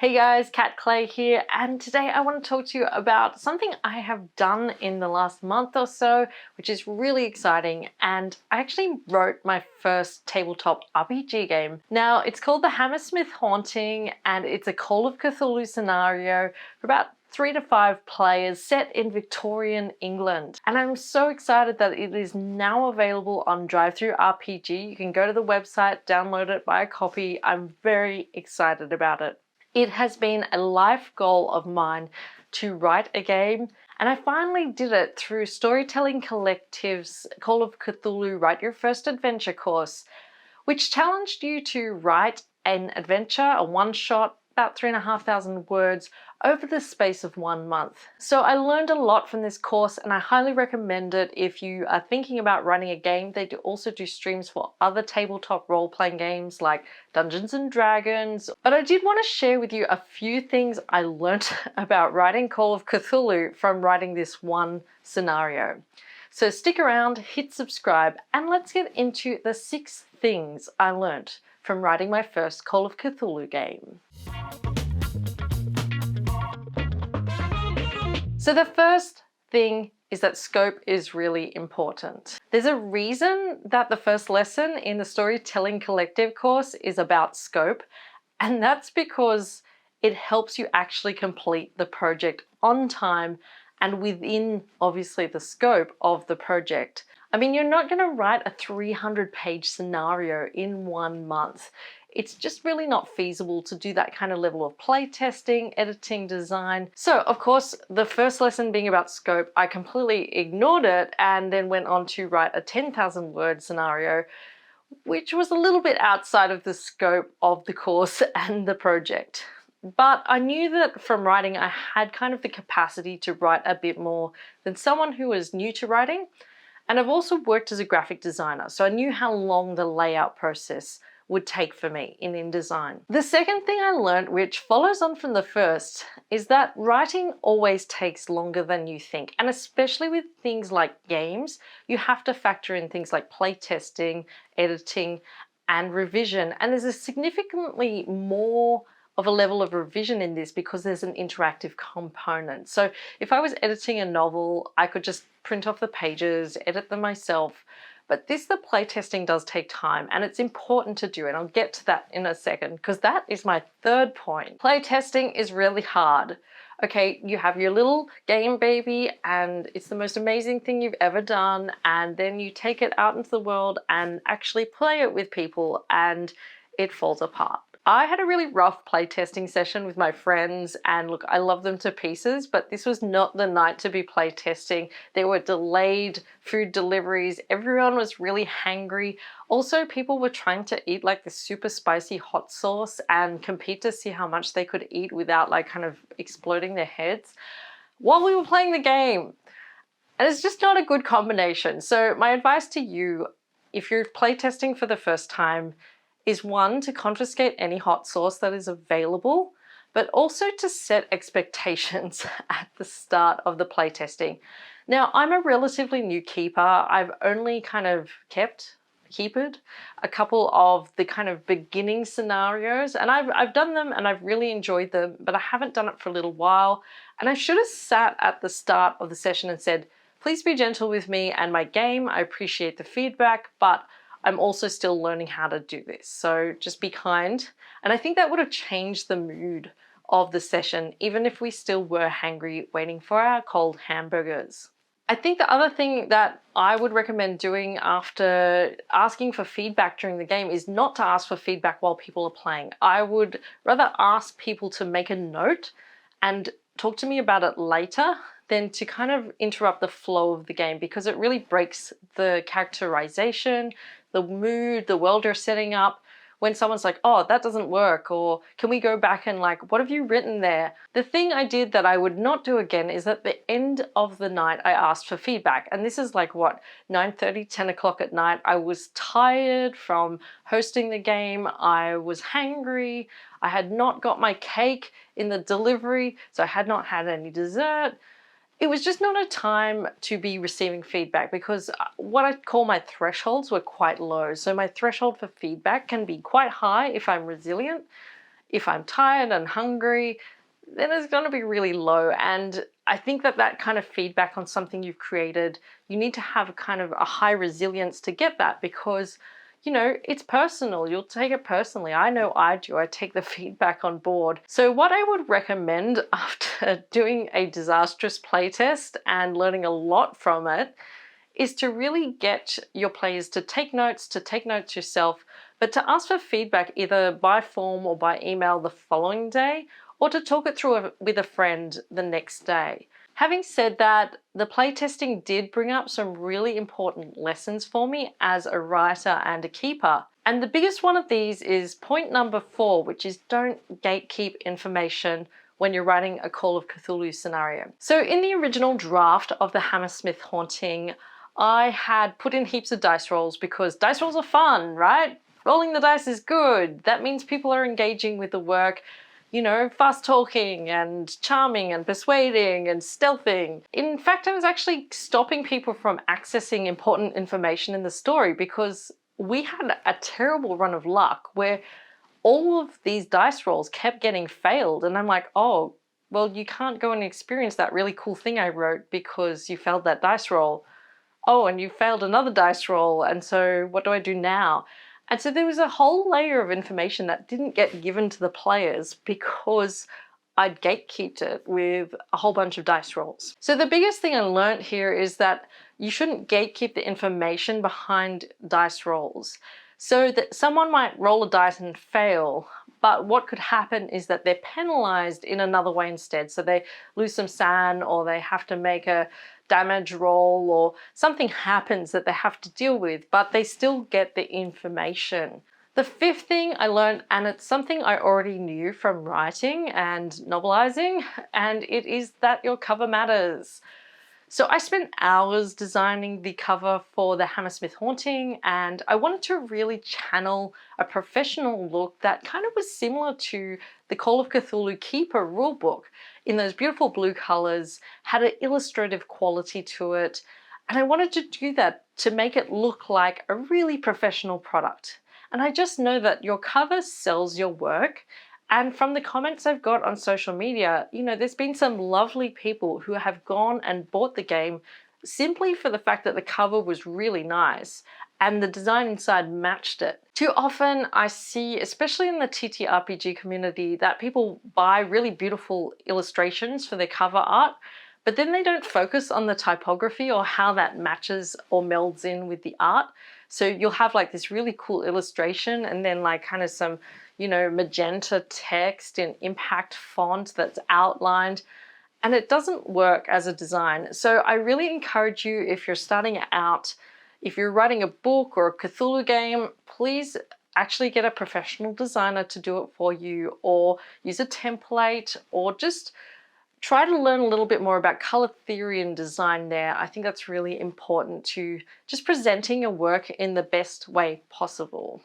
Hey guys, Kat Clay here, and today I want to talk to you about something I have done in the last month or so, which is really exciting, and I actually wrote my first tabletop RPG game. Now, it's called the Hammersmith Haunting, and it's a Call of Cthulhu scenario for about 3 to 5 players set in Victorian England. And I'm so excited that it is now available on DriveThru RPG. You can go to the website, download it, buy a copy. I'm very excited about it. It has been a life goal of mine to write a game, and I finally did it through Storytelling Collective's Call of Cthulhu Write Your First Adventure course, which challenged you to write an adventure, a one-shot, about 3,500 words over the space of 1 month. So I learned a lot from this course, and I highly recommend it if you are thinking about running a game. They also do streams for other tabletop role-playing games like Dungeons and Dragons. But I did want to share with you a few things I learnt about writing Call of Cthulhu from writing this one scenario. So stick around, hit subscribe, and let's get into the 6 things I learnt from writing my first Call of Cthulhu game. So the first thing is that scope is really important. There's a reason that the first lesson in the Storytelling Collective course is about scope, and that's because it helps you actually complete the project on time and within, obviously, the scope of the project. I mean, you're not going to write a 300-page scenario in 1 month. It's just really not feasible to do that kind of level of playtesting, editing, design. So, of course, the first lesson being about scope, I completely ignored it and then went on to write a 10,000-word scenario, which was a little bit outside of the scope of the course and the project. But I knew that from writing, I had kind of the capacity to write a bit more than someone who was new to writing. And I've also worked as a graphic designer, so I knew how long the layout process would take for me in InDesign. The second thing I learned, which follows on from the first, is that writing always takes longer than you think. And especially with things like games, you have to factor in things like playtesting, editing, and revision. And there's a significantly more of a level of revision in this because there's an interactive component. So if I was editing a novel, I could just print off the pages, edit them myself. But the playtesting does take time, and it's important to do, and I'll get to that in a second because that is my third point. Playtesting is really hard. Okay, you have your little game baby and it's the most amazing thing you've ever done, and then you take it out into the world and actually play it with people and it falls apart. I had a really rough playtesting session with my friends, and look, I love them to pieces, but this was not the night to be playtesting. There were delayed food deliveries. Everyone was really hangry. Also, people were trying to eat like the super spicy hot sauce and compete to see how much they could eat without like kind of exploding their heads while we were playing the game. And it's just not a good combination. So my advice to you, if you're playtesting for the first time, is 1, to confiscate any hot sauce that is available, but also to set expectations at the start of the playtesting. Now, I'm a relatively new keeper. I've only kind of keeped a couple of the kind of beginning scenarios, and I've done them and I've really enjoyed them, but I haven't done it for a little while. And I should have sat at the start of the session and said, please be gentle with me and my game. I appreciate the feedback, but I'm also still learning how to do this. So just be kind. And I think that would have changed the mood of the session, even if we still were hangry waiting for our cold hamburgers. I think the other thing that I would recommend doing after asking for feedback during the game is not to ask for feedback while people are playing. I would rather ask people to make a note and talk to me about it later than to kind of interrupt the flow of the game, because it really breaks the characterization, the mood, the world you're setting up. When someone's like, oh, that doesn't work, or can we go back and like, what have you written there? The thing I did that I would not do again is at the end of the night, I asked for feedback. And this is like what, 9:30, 10 o'clock at night. I was tired from hosting the game. I was hangry. I had not got my cake in the delivery, so I had not had any dessert. It was just not a time to be receiving feedback because what I call my thresholds were quite low. So my threshold for feedback can be quite high if I'm resilient. If I'm tired and hungry, then it's going to be really low. And I think that that kind of feedback on something you've created, you need to have kind of a high resilience to get that, because you know, it's personal. You'll take it personally. I know I do. I take the feedback on board. So what I would recommend after doing a disastrous playtest and learning a lot from it is to really get your players to take notes yourself, but to ask for feedback either by form or by email the following day, or to talk it through with a friend the next day. Having said that, the playtesting did bring up some really important lessons for me as a writer and a keeper. And the biggest one of these is point number 4, which is don't gatekeep information when you're writing a Call of Cthulhu scenario. So in the original draft of the Hammersmith Haunting, I had put in heaps of dice rolls because dice rolls are fun, right? Rolling the dice is good. That means people are engaging with the work, you know, fast talking and charming and persuading and stealthing. In fact, I was actually stopping people from accessing important information in the story because we had a terrible run of luck where all of these dice rolls kept getting failed. And I'm like, oh, well, you can't go and experience that really cool thing I wrote because you failed that dice roll. Oh, and you failed another dice roll. And so what do I do now? And so there was a whole layer of information that didn't get given to the players because I'd gatekeeped it with a whole bunch of dice rolls. So the biggest thing I learned here is that you shouldn't gatekeep the information behind dice rolls. So that someone might roll a dice and fail, but what could happen is that they're penalized in another way instead. So they lose some SAN, or they have to make a damage roll, or something happens that they have to deal with, but they still get the information. The 5th thing I learned, and it's something I already knew from writing and novelizing, and it is that your cover matters. So I spent hours designing the cover for the Hammersmith Haunting, and I wanted to really channel a professional look that kind of was similar to the Call of Cthulhu Keeper rulebook, in those beautiful blue colors, had an illustrative quality to it, and I wanted to do that to make it look like a really professional product. And I just know that your cover sells your work. And from the comments I've got on social media, you know, there's been some lovely people who have gone and bought the game simply for the fact that the cover was really nice and the design inside matched it. Too often I see, especially in the TTRPG community, that people buy really beautiful illustrations for their cover art, but then they don't focus on the typography or how that matches or melds in with the art. So you'll have like this really cool illustration and then like kind of some, you know, magenta text in impact font that's outlined, and it doesn't work as a design. So I really encourage you, if you're starting out, if you're writing a book or a Cthulhu game, please actually get a professional designer to do it for you, or use a template, or just try to learn a little bit more about color theory and design there. I think that's really important to just presenting your work in the best way possible.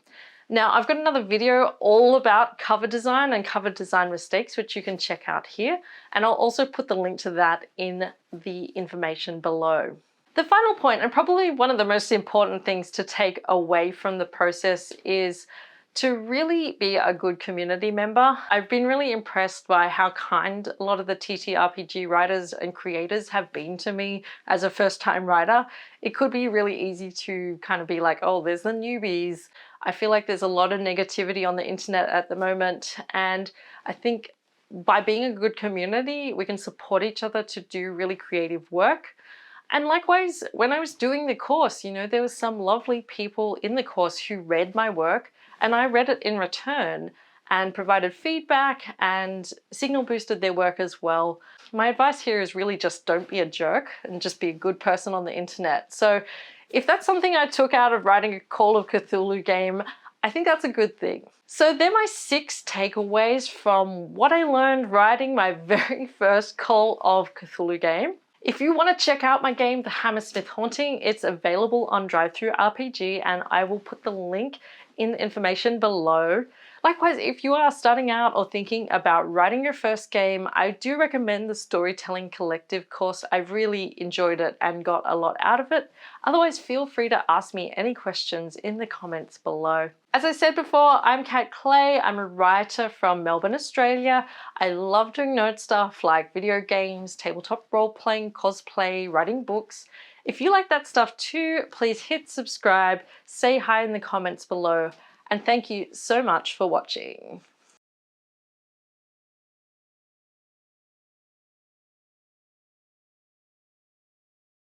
Now, I've got another video all about cover design and cover design mistakes, which you can check out here. And I'll also put the link to that in the information below. The final point, and probably one of the most important things to take away from the process, is to really be a good community member. I've been really impressed by how kind a lot of the TTRPG writers and creators have been to me as a first-time writer. It could be really easy to kind of be like, oh, there's the newbies. I feel like there's a lot of negativity on the internet at the moment, and I think by being a good community, we can support each other to do really creative work. And likewise, when I was doing the course, you know, there was some lovely people in the course who read my work, and I read it in return and provided feedback and signal boosted their work as well. My advice here is really just don't be a jerk and just be a good person on the internet. So if that's something I took out of writing a Call of Cthulhu game, I think that's a good thing. So they're my 6 takeaways from what I learned writing my very first Call of Cthulhu game. If you want to check out my game, The Hammersmith Haunting, it's available on DriveThru RPG, and I will put the link in the information below. Likewise, if you are starting out or thinking about writing your first game, I do recommend the Storytelling Collective course. I've really enjoyed it and got a lot out of it. Otherwise, feel free to ask me any questions in the comments below. As I said before, I'm Kat Clay. I'm a writer from Melbourne, Australia. I love doing nerd stuff like video games, tabletop role-playing, cosplay, writing books. If you like that stuff too, please hit subscribe, say hi in the comments below, and thank you so much for watching.